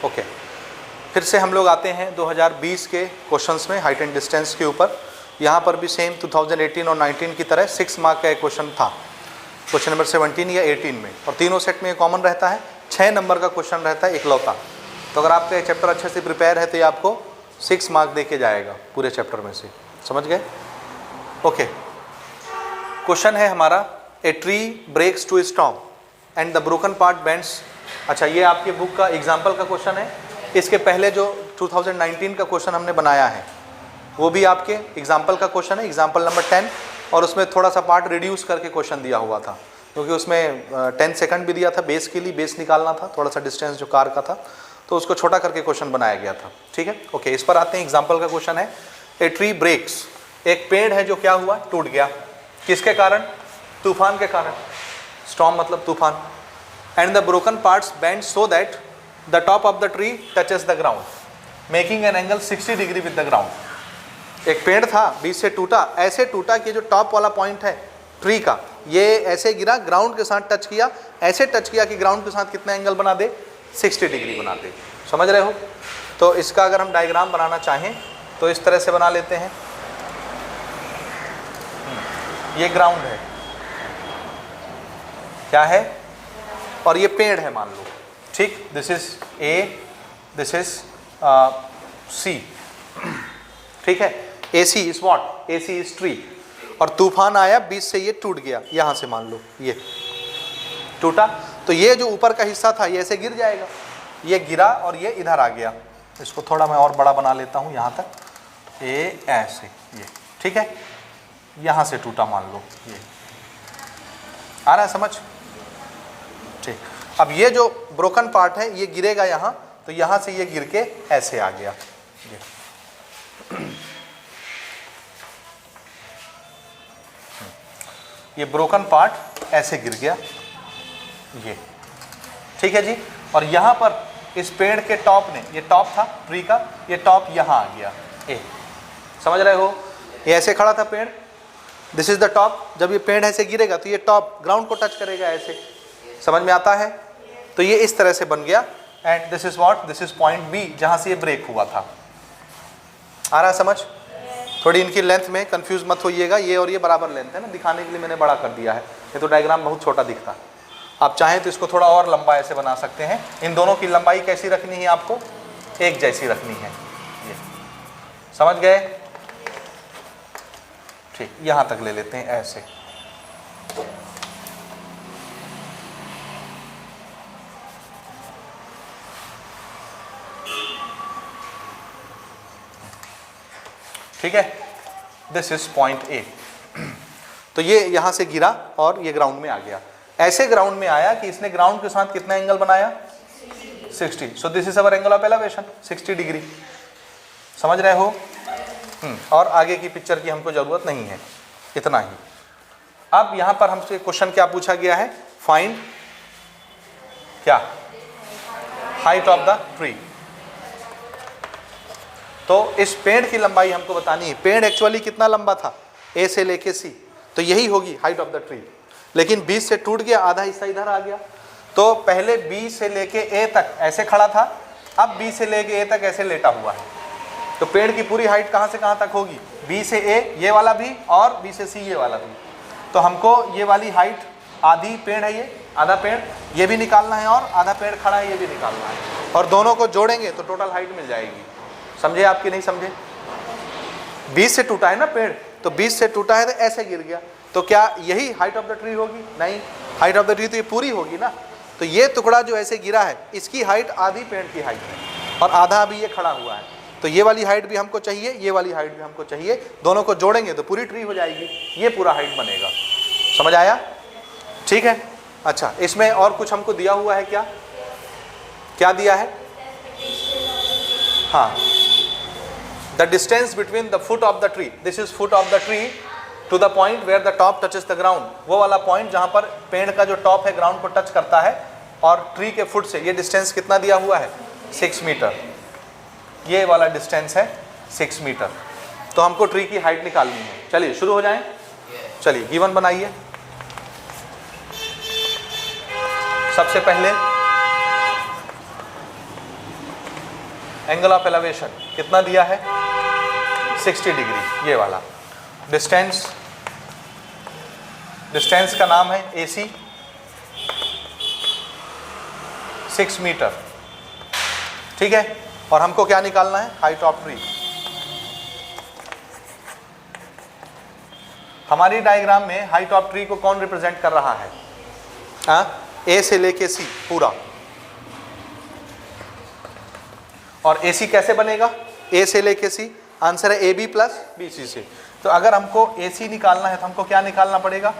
Okay, फिर से हम लोग आते हैं 2020 के क्वेश्चंस में हाइट एंड डिस्टेंस के ऊपर। यहाँ पर भी सेम 2018 और 19 की तरह 6 मार्क का एक क्वेश्चन था, क्वेश्चन नंबर 17 या 18 में, और तीनों सेट में ये कॉमन रहता है, 6 नंबर का क्वेश्चन रहता है इकलौता। तो अगर आपका ये चैप्टर अच्छे से प्रिपेयर है तो ये आपको 6 मार्क दे के जाएगा पूरे चैप्टर में से, समझ गए? ओके, क्वेश्चन है हमारा, a tree breaks to storm and the broken part bends. अच्छा, ये आपके बुक का एग्जाम्पल का क्वेश्चन है। इसके पहले जो 2019 का क्वेश्चन हमने बनाया है वो भी आपके एग्जाम्पल का क्वेश्चन है, एग्जाम्पल नंबर 10, और उसमें थोड़ा सा पार्ट रिड्यूस करके क्वेश्चन दिया हुआ था, क्योंकि उसमें 10 सेकंड भी दिया था बेस के लिए, बेस निकालना था, थोड़ा सा डिस्टेंस जो कार का था, तो उसको छोटा करके क्वेश्चन बनाया गया था। ठीक है, ओके, इस पर आते हैं। एग्जाम्पल का क्वेश्चन है, ए ट्री ब्रेक्स, एक पेड़ है जो क्या हुआ, टूट गया। किसके कारण? तूफान के कारण, स्टॉर्म मतलब तूफान। And the broken parts bend so that the top of the tree touches the ground, making an angle 60 degree with the ground. एक पेड़ था, बीच से टूटा, ऐसे टूटा कि जो टॉप वाला पॉइंट है ट्री का, ये ऐसे गिरा, ग्राउंड के साथ टच किया, ऐसे टच किया कि ग्राउंड के साथ कितना एंगल बना दे, 60 डिग्री बना दे। समझ रहे हो? तो इसका अगर हम डायग्राम बनाना चाहें तो इस तरह से बना लेते हैं। ये ग्राउंड है, क्या है, और ये पेड़ है मान लो, ठीक, this is A, this is C, ठीक है, A C is what, A C is tree, और तूफान आया, बीच से ये टूट गया, यहां से मान लो ये टूटा, तो ये जो ऊपर का हिस्सा था ये ऐसे गिर जाएगा, ये गिरा और ये इधर आ गया। इसको थोड़ा मैं और बड़ा बना लेता हूं, यहां तक, ए ऐसे, ये ठीक है, यहां से टूटा मान लो, ये आ रहा है समझ? ठीक, अब ये जो ब्रोकन पार्ट है ये गिरेगा यहाँ, तो यहाँ से ये गिर के ऐसे आ गया, ये ब्रोकन पार्ट ऐसे गिर गया, ये ठीक है जी। और यहाँ पर इस पेड़ के टॉप ने, ये टॉप था ट्री का, ये टॉप यहाँ आ गया, ए, समझ रहे हो? ये ऐसे खड़ा था पेड़, दिस इज द टॉप, जब ये पेड़ ऐसे गिरेगा तो ये टॉप ग्राउंड को टच करेगा ऐसे, समझ में आता है? तो ये इस तरह से बन गया, and this is what, this is point B, जहां से ये ब्रेक हुआ था। आ रहा है समझ? थोड़ी इनकी लेंथ में कंफ्यूज मत होइएगा, ये और ये बराबर लेंथ है ना, दिखाने के लिए मैंने बड़ा कर दिया है, ये तो डायग्राम बहुत छोटा दिखता है। आप चाहें तो इसको थोड़ा और लंबा ऐसे बना सकते हैं। इन दोनों की लंबाई कैसी रखनी है आपको? एक जैसी रखनी है, ये समझ गए? ठीक, यहां तक ले लेते हैं ऐसे, ठीक है, दिस इज पॉइंट ए। तो ये यहां से गिरा और ये ग्राउंड में आ गया, ऐसे ग्राउंड में आया कि इसने ग्राउंड के साथ कितना एंगल बनाया, 60, so this is our angle of elevation, 60 degree, समझ रहे हो? और आगे की पिक्चर की हमको जरूरत नहीं है, इतना ही। अब यहां पर हमसे क्वेश्चन क्या पूछा गया है, फाइंड क्या, हाइट ऑफ द ट्री। तो इस पेड़ की लंबाई हमको बतानी है, पेड़ एक्चुअली कितना लंबा था, ए से लेके सी, तो यही होगी हाइट ऑफ द ट्री। लेकिन बी से टूट गया, आधा हिस्सा इधर आ गया, तो पहले बी से लेके ए तक ऐसे खड़ा था, अब बी से लेके ए तक ऐसे लेटा हुआ है, तो पेड़ की पूरी हाइट कहाँ से कहाँ तक होगी, बी से ए ये वाला भी, और बी से सी ये वाला भी। तो हमको ये वाली हाइट, आधी पेड़ है ये, आधा पेड़ ये भी निकालना है, और आधा पेड़ खड़ा है ये भी निकालना है, और दोनों को जोड़ेंगे तो टोटल हाइट मिल जाएगी। समझे आपकी नहीं समझे? 20 से टूटा है ना पेड़, तो 20 से टूटा है तो ऐसे गिर गया, तो क्या यही हाइट ऑफ द ट्री होगी? नहीं, हाइट ऑफ द ट्री तो ये पूरी होगी ना। तो ये टुकड़ा जो ऐसे गिरा है, इसकी हाइट आधी पेड़ की हाइट है, और आधा अभी ये खड़ा हुआ है, तो ये वाली हाइट भी हमको चाहिए, ये वाली हाइट भी हमको चाहिए, दोनों को जोड़ेंगे तो पूरी ट्री हो जाएगी, ये पूरा हाइट बनेगा। समझ आया? ठीक है। अच्छा, इसमें और कुछ हमको दिया हुआ है क्या? क्या दिया है? हाँ, the distance between the foot of the tree, this is foot of the tree to the point where the top touches the ground, वो वाला पॉइंट जहां पर पेड़ का जो टॉप है ग्राउंड को टच करता है, और ट्री के फुट से ये डिस्टेंस कितना दिया हुआ है, 6 मीटर। ये वाला डिस्टेंस है 6 मीटर। तो हमको ट्री की हाइट निकालनी है। चलिए शुरू हो जाएं। चलिए गिवन बनाइए। सबसे पहले एंगल ऑफ एलिवेशन कितना दिया है 60 डिग्री, ये वाला। डिस्टेंस का नाम है AC 6 मीटर, ठीक है। और हमको क्या निकालना है, हाइट ऑफ ट्री। हमारी डायग्राम में हाइट ऑफ ट्री को कौन रिप्रेजेंट कर रहा है, A से लेके C पूरा। और AC कैसे बनेगा, A से लेके C, आंसर है AB प्लस BC से। तो अगर हमको AC निकालना है तो हमको क्या निकालना पड़ेगा,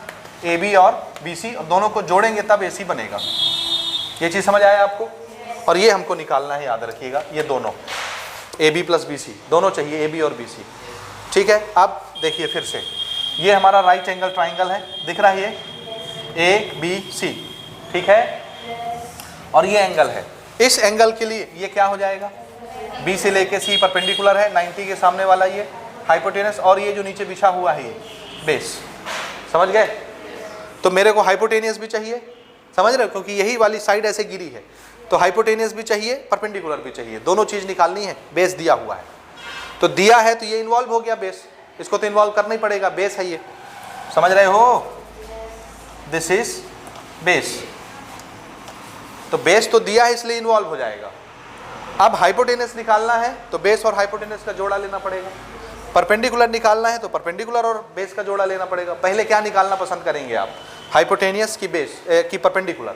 AB और BC, और दोनों को जोड़ेंगे तब AC बनेगा। ये चीज़ समझ आया आपको। और ये हमको निकालना है, याद रखिएगा, ये दोनों AB प्लस BC दोनों चाहिए, AB और BC, ठीक है। अब देखिए फिर से, ये हमारा राइट एंगल ट्राइंगल है, दिख रहा है ये ABC, ठीक है। और ये एंगल है, इस एंगल के लिए ये क्या हो जाएगा, B से लेके C परपेंडिकुलर है, 90 के सामने वाला ये हाइपोटेनस, और ये जो नीचे बिछा हुआ है ये बेस, समझ गए। तो मेरे को हाइपोटेनियस भी चाहिए, समझ रहे हो, क्योंकि यही वाली साइड ऐसे गिरी है, तो हाइपोटेनियस भी चाहिए, परपेंडिकुलर भी चाहिए, दोनों चीज़ निकालनी है। बेस दिया हुआ है, तो दिया है तो ये इन्वॉल्व हो गया बेस, इसको तो इन्वॉल्व करना ही पड़ेगा, बेस है ये, समझ रहे हो, दिस इज बेस। तो बेस तो दिया है इसलिए इन्वॉल्व हो जाएगा। अब हाइपोटेनस निकालना है तो बेस और हाइपोटेनस का जोड़ा लेना पड़ेगा, परपेंडिकुलर निकालना है तो परपेंडिकुलर और बेस का जोड़ा लेना पड़ेगा। पहले क्या निकालना पसंद करेंगे आप, हाइपोटेनियस की बेस की परपेंडिकुलर,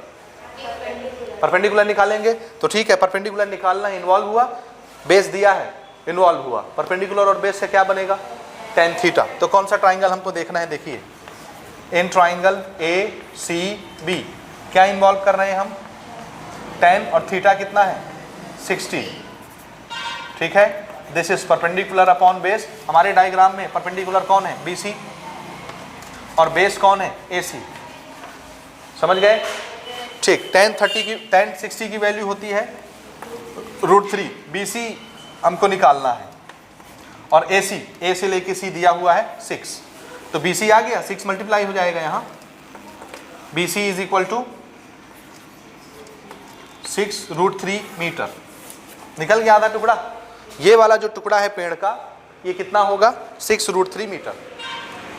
परपेंडिकुलर निकालेंगे तो ठीक है, परपेंडिकुलर निकालना है, इन्वॉल्व हुआ, बेस दिया है, इन्वॉल्व हुआ, परपेंडिकुलर और बेस से क्या बनेगा, tan थीटा। तो कौन सा ट्राइंगल हमको देखना है, देखिए इन ट्राइंगल ACB क्या इन्वॉल्व कर रहे हैं हम, tan और थीटा कितना है 60, ठीक है। This is perpendicular upon base. हमारे डायग्राम में परपेंडिकुलर कौन है, BC, और बेस कौन है, AC, समझ गए, ठीक। tan 60 की वैल्यू होती है √3, BC हमको निकालना है, और AC A से लेके C दिया हुआ है 6, तो BC आ गया, 6 मल्टीप्लाई हो जाएगा यहाँ, BC is equal to 6√3 metre, निकल गया आधा टुकड़ा। ये वाला जो टुकड़ा है पेड़ का, ये कितना होगा, 6√3 मीटर,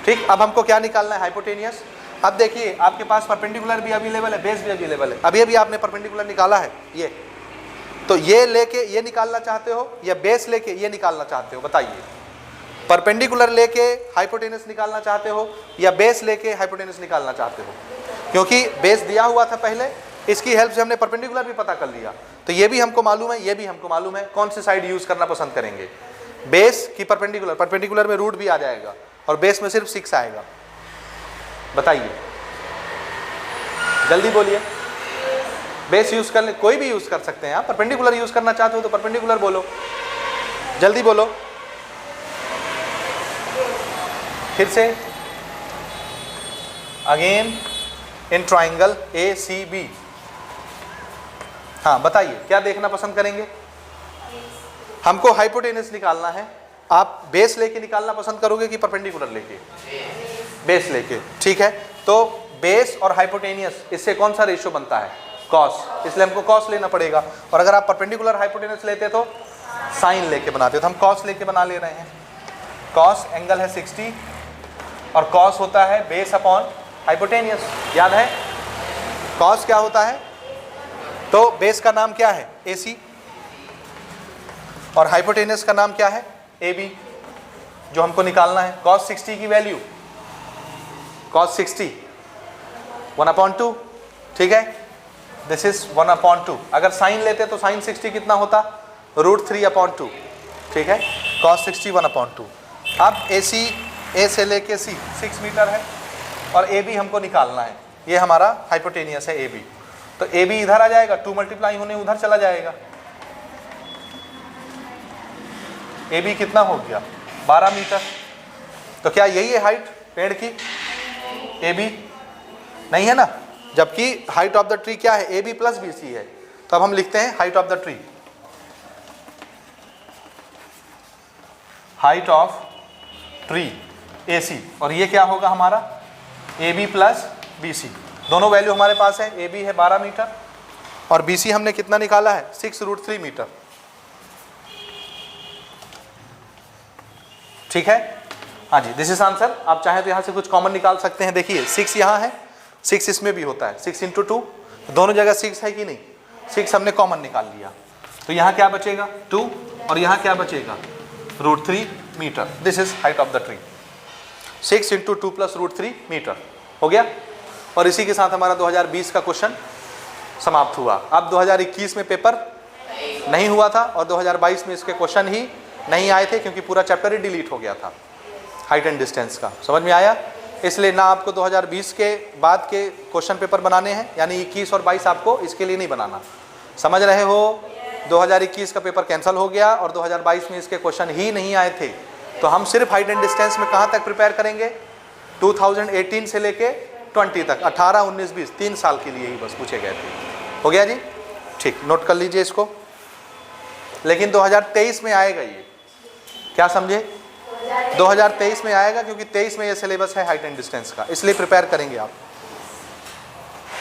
ठीक। अब हमको क्या निकालना है, हाइपोटेनियस। अब देखिए आपके पास परपेंडिकुलर भी अवेलेबल है, बेस भी अवेलेबल है, अभी आपने परपेंडिकुलर निकाला है ये, तो ये लेके ये निकालना चाहते हो या बेस लेके ये निकालना चाहते हो, बताइए। परपेंडिकुलर लेके हाइपोटेनस निकालना चाहते हो या बेस लेके हाइपोटेनस निकालना चाहते हो, क्योंकि बेस दिया हुआ था पहले, इसकी हेल्प से हमने परपेंडिकुलर भी पता कर लिया, तो ये भी हमको मालूम है, ये भी हमको मालूम है, कौन सी साइड यूज करना पसंद करेंगे, बेस की परपेंडिकुलर। परपेंडिकुलर में रूट भी आ जाएगा और बेस में सिर्फ 6 आएगा, बताइए, जल्दी बोलिए। बेस यूज कर ले, कोई भी यूज कर सकते हैं आप, परपेंडिकुलर यूज करना चाहते हो तो परपेंडिकुलर बोलो, जल्दी बोलो, फिर से अगेन इन ट्राइंगल ACB, हाँ बताइए क्या देखना पसंद करेंगे। हमको हाइपोटेनस निकालना है, आप बेस लेके निकालना पसंद करोगे कि परपेंडिकुलर लेके, बेस लेके, ठीक है। तो बेस और हाइपोटेनियस, इससे कौन सा रेशियो बनता है, कॉस, इसलिए हमको कॉस लेना पड़ेगा। और अगर आप परपेंडिकुलर हाइपोटेनस लेते तो साइन लेके बनाते, तो हम कॉस लेके बना ले रहे हैं। कॉस एंगल है 60 और कॉस होता है बेस अपॉन हाइपोटेनियस, याद है कॉस क्या होता है, तो बेस का नाम क्या है AC और हाइपोटेनस का नाम क्या है AB, जो हमको निकालना है। cos 60 की वैल्यू, cos 60 1/2, ठीक है, दिस इज 1/2। अगर साइन लेते तो साइन 60 कितना होता, √3/2, ठीक है, cos 60 1/2। अब AC A से लेके C 6 मीटर है और AB हमको निकालना है, ये हमारा हाइपोटेनियस है AB, तो AB इधर आ जाएगा, 2 मल्टीप्लाई होने उधर चला जाएगा, AB कितना हो गया 12 मीटर। तो क्या यही है हाइट पेड़ की, AB नहीं है ना, जबकि हाइट ऑफ द ट्री क्या है, AB प्लस BC है। तो अब हम लिखते हैं height of the tree, height of tree AC, और ये क्या होगा हमारा AB प्लस BC, दोनों वैल्यू हमारे पास है। AB है 12 मीटर और BC हमने कितना निकाला है 6√3 मीटर, ठीक है, हाँ जी, दिस इज आंसर। आप चाहें तो यहाँ से कुछ कॉमन निकाल सकते हैं। देखिए 6 यहाँ है, 6 इसमें भी होता है, 6 × 2, दोनों जगह 6 है कि नहीं, 6 हमने कॉमन निकाल लिया, तो यहाँ क्या बचेगा 2 और यहाँ क्या बचेगा √3 metre. This is height of the tree. 6 × 2 + √3 metre हो गया। और इसी के साथ हमारा 2020 का क्वेश्चन समाप्त हुआ। अब 2021 में पेपर नहीं हुआ था और 2022 में इसके क्वेश्चन ही नहीं आए थे, क्योंकि पूरा चैप्टर ही डिलीट हो गया था हाइट एंड डिस्टेंस का। समझ में आया? इसलिए ना आपको 2020 के बाद के क्वेश्चन पेपर बनाने हैं, यानी 21 और 22 आपको इसके लिए नहीं बनाना। समझ रहे हो? 2021 का पेपर कैंसिल हो गया और 2022 में इसके क्वेश्चन ही नहीं आए थे, तो हम सिर्फ हाइट एंड डिस्टेंस में कहाँ तक प्रिपेयर करेंगे, 2018 से लेके 20 तक, 18, 19, 20 3 साल के लिए ही बस पूछे गए थे। हो गया जी? ठीक, नोट कर लीजिए इसको। लेकिन 2023 में आएगा ये, क्या समझे? 2023 में आएगा, क्योंकि 23 में ये सिलेबस है हाइट एंड डिस्टेंस का, इसलिए प्रिपेयर करेंगे आप।